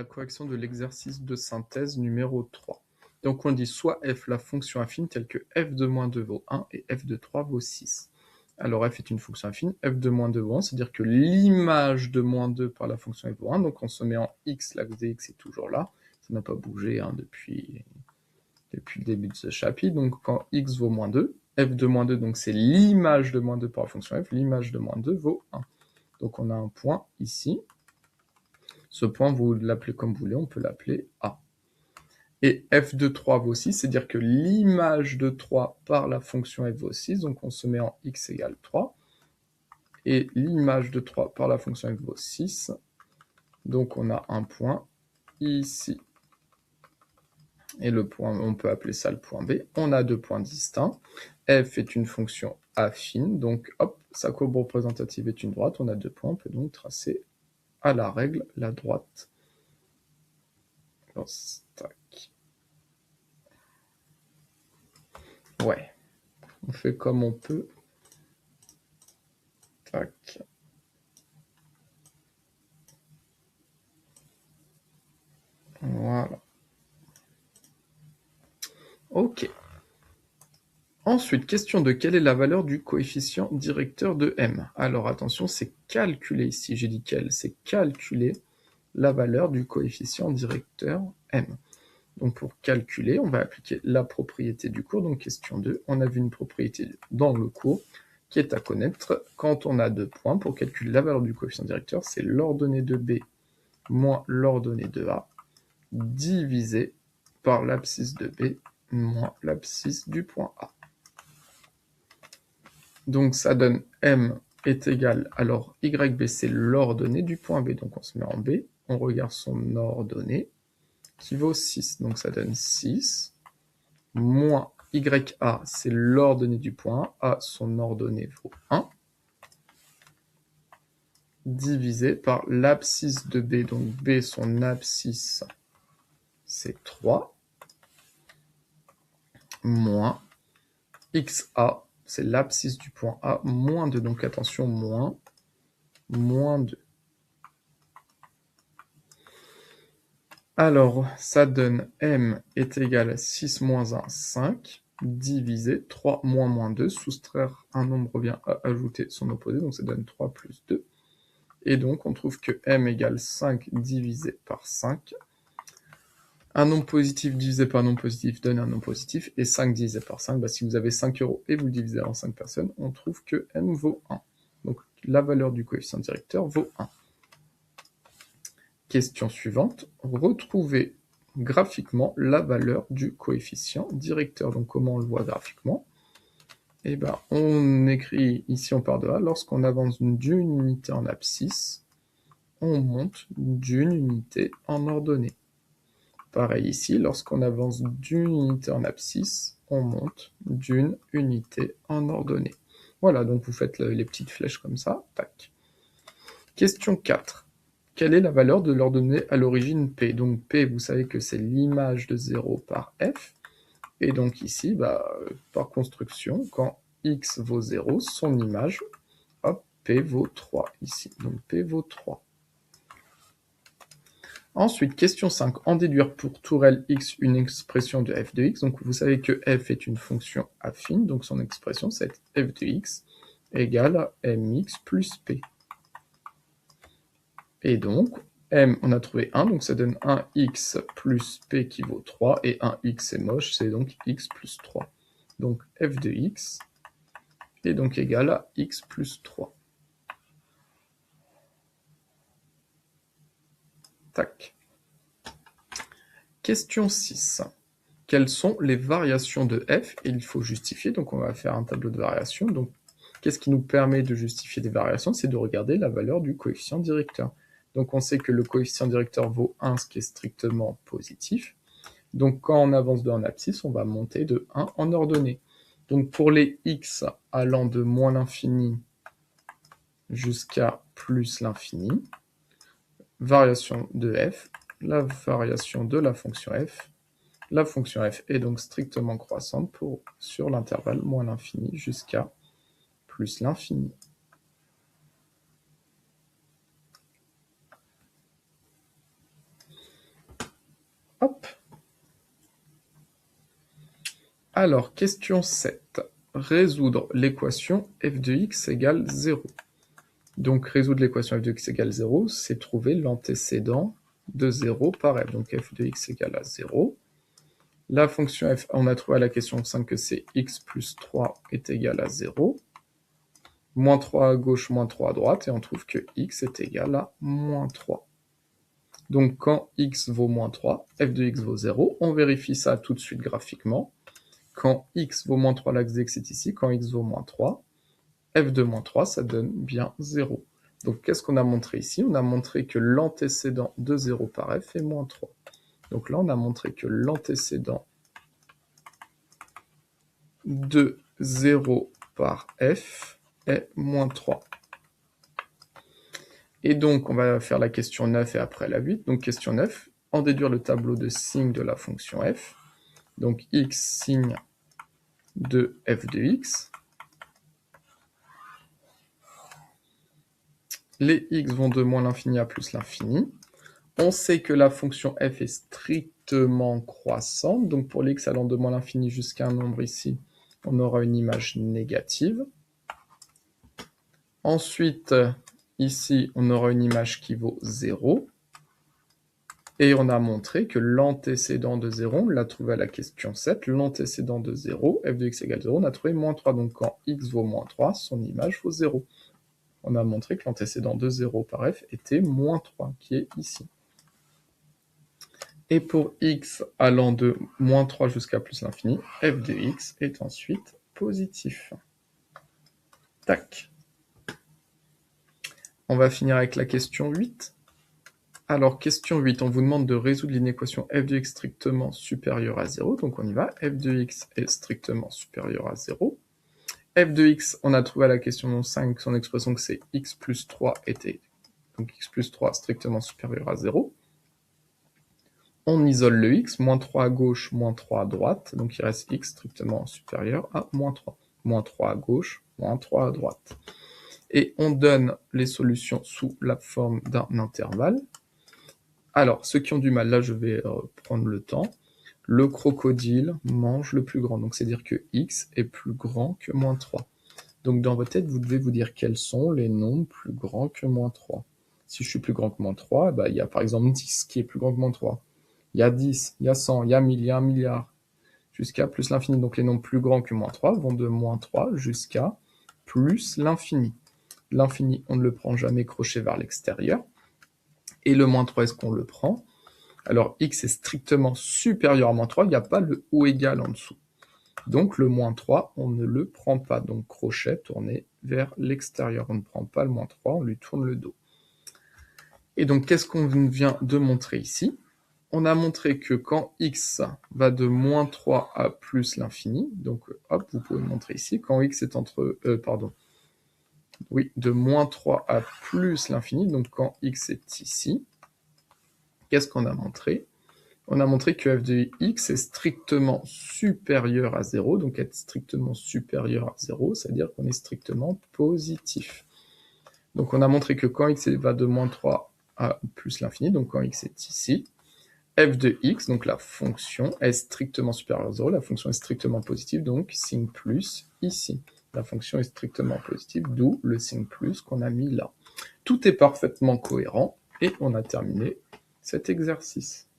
la correction de l'exercice de synthèse numéro 3. Donc on dit soit f la fonction affine telle que f de moins 2 vaut 1 et f de 3 vaut 6. Alors f est une fonction affine, f de moins 2 vaut 1, c'est-à-dire que l'image de moins 2 par la fonction f vaut 1, donc on se met en x, l'axe de x est toujours là, ça n'a pas bougé depuis le début de ce chapitre, donc quand x vaut moins 2, f de moins 2, donc c'est l'image de moins 2 par la fonction f, l'image de moins 2 vaut 1. Donc on a un point ici. Ce point, vous l'appelez comme vous voulez, on peut l'appeler A. Et f de 3 vaut 6, c'est-à-dire que l'image de 3 par la fonction f vaut 6, donc on se met en x égale 3. Et l'image de 3 par la fonction f vaut 6, donc on a un point ici. Et le point, on peut appeler ça le point B. On a deux points distincts. F est une fonction affine, donc hop, sa courbe représentative est une droite. On a deux points, on peut donc tracer à la règle la droite. Tac. Ouais, on fait comme on peut. Tac. Voilà. Ok. Ensuite, question de quelle est la valeur du coefficient directeur de M? Alors attention, c'est calculer ici, j'ai dit quelle, c'est calculer la valeur du coefficient directeur M. Donc pour calculer, on va appliquer la propriété du cours, donc question 2. On a vu une propriété dans le cours qui est à connaître. Quand on a deux points, pour calculer la valeur du coefficient directeur, c'est l'ordonnée de B moins l'ordonnée de A divisé par l'abscisse de B moins l'abscisse du point A. Donc ça donne M est égal, alors YB c'est l'ordonnée du point B, donc on se met en B, on regarde son ordonnée, qui vaut 6, donc ça donne 6, moins YA c'est l'ordonnée du point A, son ordonnée vaut 1, divisé par l'abscisse de B, donc B son abscisse c'est 3, moins XA, c'est l'abscisse du point A, moins 2, donc attention, moins 2. Alors, ça donne M est égal à 6 moins 1, 5, divisé 3 moins 2, soustraire un nombre revient à ajouter son opposé, donc ça donne 3 plus 2. Et donc, on trouve que M égale 5 divisé par 5. Un nombre positif divisé par un nombre positif donne un nombre positif, et 5 divisé par 5, si vous avez 5 € et vous le divisez en 5 personnes, on trouve que M vaut 1. Donc, la valeur du coefficient directeur vaut 1. Question suivante, retrouvez graphiquement la valeur du coefficient directeur. Donc comment on le voit graphiquement? Eh bien, on écrit, ici on part de A, lorsqu'on avance d'une unité en abscisse, on monte d'une unité en ordonnée. Pareil ici, lorsqu'on avance d'une unité en abscisse, on monte d'une unité en ordonnée. Voilà, donc vous faites les petites flèches comme ça, tac. Question 4. Quelle est la valeur de l'ordonnée à l'origine P? Donc P, vous savez que c'est l'image de 0 par F. Et donc ici, par construction, quand X vaut 0, son image, hop, P vaut 3 ici. Donc P vaut 3. Ensuite, question 5. En déduire pour tourelle X une expression de f de X. Donc vous savez que f est une fonction affine, donc son expression c'est f de X égale à mx plus P. Et donc, M, on a trouvé 1, donc ça donne 1x plus P qui vaut 3, et 1x c'est moche, c'est donc x plus 3. Donc f de x est donc égal à x plus 3. Tac. Question 6. Quelles sont les variations de f? Et il faut justifier, donc on va faire un tableau de variations. Donc, qu'est-ce qui nous permet de justifier des variations? C'est de regarder la valeur du coefficient directeur. Donc on sait que le coefficient directeur vaut 1, ce qui est strictement positif. Donc quand on avance de en abscisse, on va monter de 1 en ordonnée. Donc pour les x allant de moins l'infini jusqu'à plus l'infini, variation de f, la variation de la fonction f est donc strictement croissante sur l'intervalle moins l'infini jusqu'à plus l'infini. Alors, question 7. Résoudre l'équation f de x égale 0. Donc, résoudre l'équation f de x égale 0, c'est trouver l'antécédent de 0 par f. Donc, f de x égale à 0. La fonction f, on a trouvé à la question 5 que c'est x plus 3 est égal à 0. Moins 3 à gauche, moins 3 à droite, et on trouve que x est égal à moins 3. Donc, quand x vaut moins 3, f de x vaut 0. On vérifie ça tout de suite graphiquement. Quand x vaut moins 3, l'axe x est ici. Quand x vaut moins 3, f de moins 3, ça donne bien 0. Donc, qu'est-ce qu'on a montré ici? On a montré que l'antécédent de 0 par f est moins 3. Donc là, on a montré que l'antécédent de 0 par f est moins 3. Et donc, on va faire la question 9 et après la 8. Donc, question 9, en déduire le tableau de signes de la fonction f. Donc, x signe de f de x. Les x vont de moins l'infini à plus l'infini. On sait que la fonction f est strictement croissante. Donc, pour les x allant de moins l'infini jusqu'à un nombre ici, on aura une image négative. Ensuite, ici, on aura une image qui vaut 0. Et on a montré que l'antécédent de 0, on l'a trouvé à la question 7, l'antécédent de 0, f de x égale 0, on a trouvé moins 3. Donc quand x vaut moins 3, son image vaut 0. On a montré que l'antécédent de 0 par f était moins 3, qui est ici. Et pour x allant de moins 3 jusqu'à plus l'infini, f de x est ensuite positif. Tac. On va finir avec la question 8. Alors, question 8, on vous demande de résoudre l'inéquation f de x strictement supérieure à 0. Donc, on y va. f de x est strictement supérieur à 0. f de x, on a trouvé à la question 5 son expression que c'est x plus 3 était. Donc, x plus 3 strictement supérieur à 0. On isole le x, moins 3 à gauche, moins 3 à droite. Donc, il reste x strictement supérieur à moins 3. Moins 3 à gauche, moins 3 à droite. Et on donne les solutions sous la forme d'un intervalle. Alors, ceux qui ont du mal, là, je vais prendre le temps. Le crocodile mange le plus grand. Donc, c'est-à-dire que x est plus grand que moins 3. Donc, dans votre tête, vous devez vous dire quels sont les nombres plus grands que moins 3. Si je suis plus grand que moins 3, bah, il y a par exemple 10 qui est plus grand que moins 3. Il y a 10, il y a 100, il y a 1000, il y a 1 milliard, jusqu'à plus l'infini. Donc, les nombres plus grands que moins 3 vont de moins 3 jusqu'à plus l'infini. L'infini, on ne le prend jamais crochet vers l'extérieur. Et le moins 3, est-ce qu'on le prend? Alors, x est strictement supérieur à moins 3, il n'y a pas le ou égal en dessous. Donc, le moins 3, on ne le prend pas. Donc, crochet tourné vers l'extérieur. On ne prend pas le moins 3, on lui tourne le dos. Et donc, qu'est-ce qu'on vient de montrer ici? On a montré que quand x va de moins 3 à plus l'infini, donc hop, vous pouvez montrer ici, quand x est de moins 3 à plus l'infini, donc quand x est ici, qu'est-ce qu'on a montré? On a montré que f de x est strictement supérieur à 0, donc être strictement supérieur à 0, c'est-à-dire qu'on est strictement positif. Donc on a montré que quand x va de moins 3 à plus l'infini, donc quand x est ici, f de x, donc la fonction, est strictement supérieure à 0, la fonction est strictement positive, donc signe plus ici. La fonction est strictement positive, d'où le signe plus qu'on a mis là. Tout est parfaitement cohérent, et on a terminé cet exercice.